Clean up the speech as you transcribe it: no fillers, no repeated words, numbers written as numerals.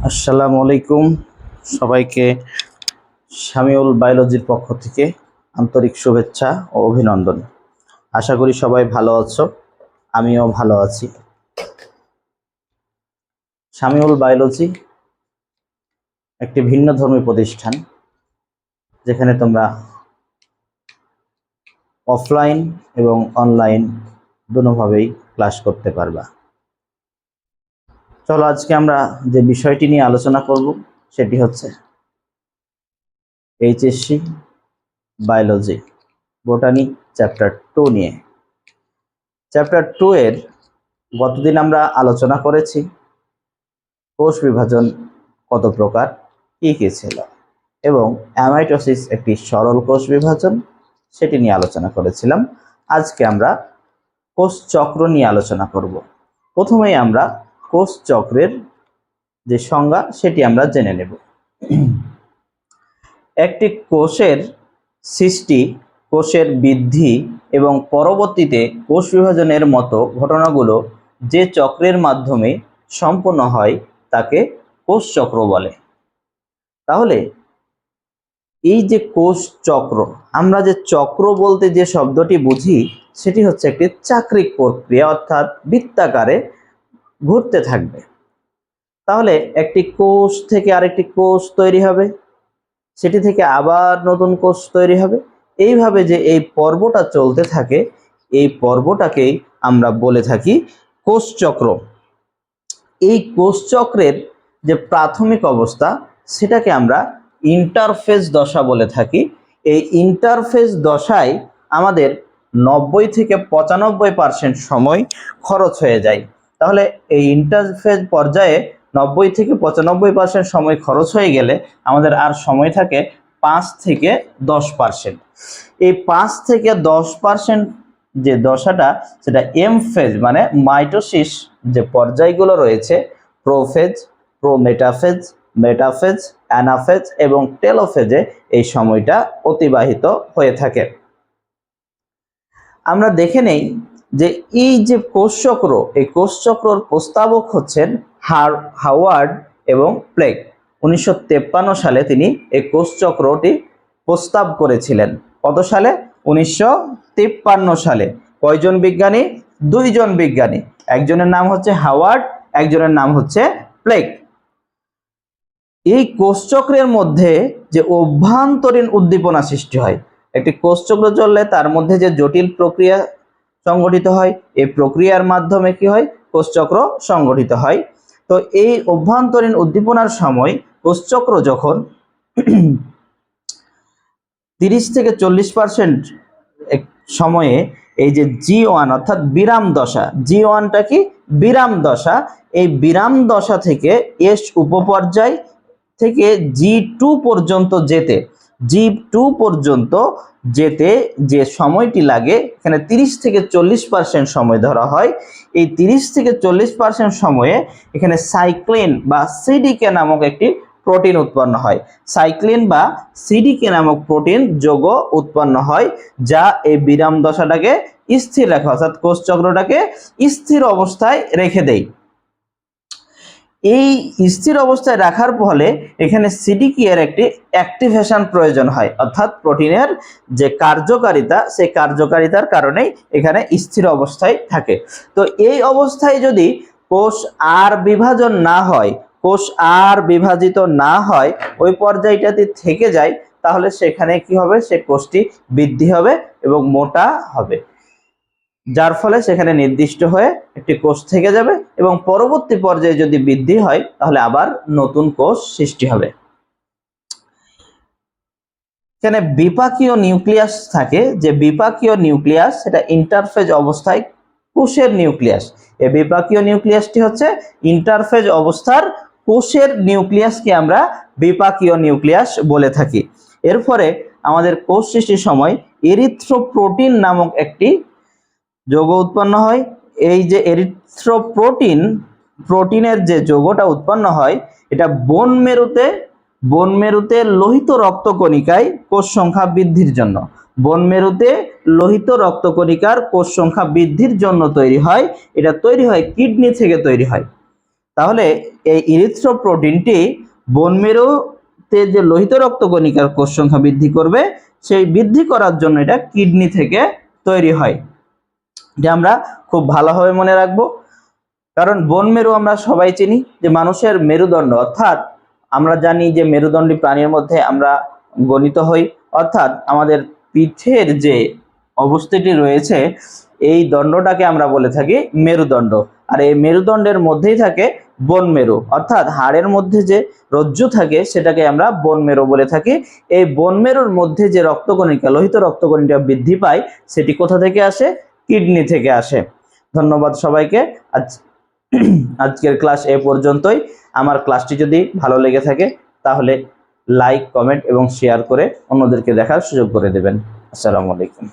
আসসালামু আলাইকুম সবাইকে। শামিউল বায়োলজির পক্ষ থেকে আন্তরিক শুভেচ্ছা ও অভিনন্দন। আশা করি সবাই ভালো আছো, আমিও ভালো আছি। শামিউল বায়োলজি একটি ভিন্নধর্মী প্রতিষ্ঠান, যেখানে তোমরা অফলাইন এবং অনলাইন দুটোভাবেই ক্লাস করতে পারবা। চলো আজকে আমরা যে বিষয়টি নিয়ে আলোচনা করব সেটি হচ্ছে এইচএসসি বায়োলজি বোটানি চ্যাপ্টার 2 নিয়ে। চ্যাপ্টার 2 এর গতদিন আমরা আলোচনা করেছি কোষ বিভাজন কত প্রকার, কি কি ছিল, এবং অ্যামাইটোসিস একটি সরল কোষ বিভাজন, সেটি নিয়ে আলোচনা করেছিলাম। আজকে আমরা কোষ চক্র নিয়ে আলোচনা করব। প্রথমেই আমরা কোষ চক্রের যে সংজ্ঞা সেটি আমরা জেনে নেব। একটি কোষের সৃষ্টি, কোষের বৃদ্ধি এবং পরবর্তীতে কোষ বিভাজনের মতো ঘটনাগুলো যে চক্রের মাধ্যমে সম্পন্ন হয় তাকে কোষ চক্র বলে। তাহলে এই যে কোষ চক্র, আমরা যে চক্র বলতে যে শব্দটি বুঝি সেটি হচ্ছে একটি চাক্রিক প্রক্রিয়া, অর্থাৎ বৃত্তাকারে ঘুরতে থাকবে। তাহলে একটি কোষ থেকে আরেকটি কোষ তৈরি হবে, সেটি থেকে আবার নতুন কোষ তৈরি হবে, এইভাবে যে এই পর্বটা চলতে থাকে, এই পর্বটাকেই আমরা বলে থাকি কোষ চক্র। এই কোষ চক্রের যে প্রাথমিক অবস্থা সেটাকে আমরা ইন্টারফেজ দশা বলে থাকি। এই ইন্টারফেজ দশায় আমাদের 90 থেকে 95% সময় খরচ হয়ে যায়। তাহলে এই ইন্টারফেজ পর্যায়ে 90 থেকে 95% সময় খরচ হয়ে গেলে আমাদের আর সময় থাকে 5 থেকে 10%। এই 5 থেকে 10% যে দশাটা, সেটা এম ফেজ মানে মাইটোসিস যে পর্যায়গুলো রয়েছে, প্রোফেজ, প্রোমেটাফেজ, মেটাফেজ, অ্যানাফেজ এবং টেলোফেজে এই সময়টা অতিবাহিত হয়ে থাকে। আমরা দেখে নেই যে এই যে কোষচক্র, এই কোষচক্রর প্রস্তাবক হচ্ছেন হাওয়ার্ড এবং প্লেক। 1953 সালে তিনি এই কোষচক্রটি প্রস্তাব করেছিলেন। কত সালে? 1953 সালে। কয়জন বিজ্ঞানী? দুইজন বিজ্ঞানী, একজনের নাম হচ্ছে হাওয়ার্ড, একজনের নাম হচ্ছে প্লেক। এই কোষচক্রের মধ্যে যে অভ্যন্তরীণ উদ্দীপনা সৃষ্টি হয়, একটি কোষচক্র চললে তার মধ্যে যে জটিল প্রক্রিয়া সংগঠিত হয়, এই প্রক্রিয়ার মাধ্যমে কি হয়? কোষচক্র সংগঠিত হয়। তো এই অভ্যন্তরীণ উদ্দীপনার সময় কোষচক্র যখন 30 থেকে 40% সময়ে এই যে G1 অর্থাৎ বিরাম দশা, G1টা কি? বিরাম দশা। এই বিরাম দশা থেকে এস উপপর্যায় থেকে G2 পর্যন্ত যেতে যে সময়টি লাগে, এখানে 30 থেকে 40% সময় ধরা হয়। এই 30 থেকে 40% সময়ে এখানে সাইক্লিন বা সিডিকে নামক একটি প্রোটিন উৎপন্ন হয়। সাইক্লিন বা সিডিকে নামক প্রোটিন যৌগ উৎপন্ন হয়, যা এই বিরাম দশাটাকে স্থির রাখে, অর্থাৎ কোষচক্রটাকে স্থির অবস্থায় রেখে দেয়। এই স্থির অবস্থায় রাখার ফলে এখানে সিডিকি এর একটি অ্যাক্টিভেশন প্রয়োজন হয়, অর্থাৎ প্রোটিনের যে কার্যকারিতা, সেই কার্যকারিতার কারণেই এখানে স্থির অবস্থায় থাকে। তো এই অবস্থায় যদি কোষ আর বিভাজন না হয়, কোষ আর বিভাজিত না হয়, ওই পর্যায়টাতে থেকে যায়, তাহলে সেখানে কি হবে? সে কোষটি বৃদ্ধি হবে এবং মোটা হবে, যার ফলে সেখানে নির্দিষ্ট হয়ে একটি কোষ থেকে যাবে এবং পরবর্তী পর্যায়ে যদি বৃদ্ধি হয় তাহলে আবার নতুন কোষ সৃষ্টি হবে। এখানে বিপাকীয় নিউক্লিয়াস থাকে, যে বিপাকীয় নিউক্লিয়াস সেটা ইন্টারফেজ অবস্থায় কোষের নিউক্লিয়াস। এই বিপাকীয় নিউক্লিয়াসটি হচ্ছে ইন্টারফেজ অবস্থার কোষের নিউক্লিয়াসকে আমরা বিপাকীয় নিউক্লিয়াস বলে থাকি। এরপরে আমাদের কোষ সৃষ্টির সময় এরিথ্রোপ্রোটিন নামক একটি যৌগ উৎপন্ন হয়। এই যে প্রোটিনের যে যৌগটা উৎপন্ন হয়, এটা বোন মেরুতে লোহিত রক্তকণিকায় কোষ সংখ্যা বৃদ্ধির জন্য, বোন মেরুতে লোহিত রক্তকণিকার কোষ সংখ্যা বৃদ্ধির জন্য তৈরি হয়। এটা তৈরি হয় কিডনি থেকে তৈরি হয়। তাহলে এই ইরিথ্রোপ্রোটিনটি বোন মেরুতে যে লোহিত রক্তকণিকার কোষ সংখ্যা বৃদ্ধি করবে, সেই বৃদ্ধি করার জন্য এটা কিডনি থেকে তৈরি হয়। এটা আমরা খুব ভালোভাবে মনে রাখবো, কারণ বোন মেরু আমরা সবাই চিনি যে মানুষের মেরুদণ্ড, অর্থাৎ আমরা জানি যে মেরুদণ্ডী প্রাণীর মধ্যে আমরা গণিত হই, অর্থাৎ আমাদের পিঠের যে অবস্থাটি রয়েছে এই দণ্ডটাকে আমরা বলে থাকি মেরুদণ্ড। আর এই মেরুদণ্ডের মধ্যেই থাকে বোন মেরু, অর্থাৎ হাড়ের মধ্যে যে রজ্জু থাকে সেটাকে আমরা বোন মেরু বলে থাকি। এই বোন মেরুর মধ্যে যে রক্তকণিকা, লোহিত রক্তকণিকা বৃদ্ধি পায়, সেটি কোথা থেকে আসে? কিডনি থেকে আসে। ধন্যবাদ সবাইকে। আজকের ক্লাস এ পর্যন্তই। আমার ক্লাসটি যদি ভালো লেগে থাকে তাহলে লাইক, কমেন্ট এবং শেয়ার করে অন্যদেরকে দেখার সুযোগ করে দেবেন। আসসালামু আলাইকুম।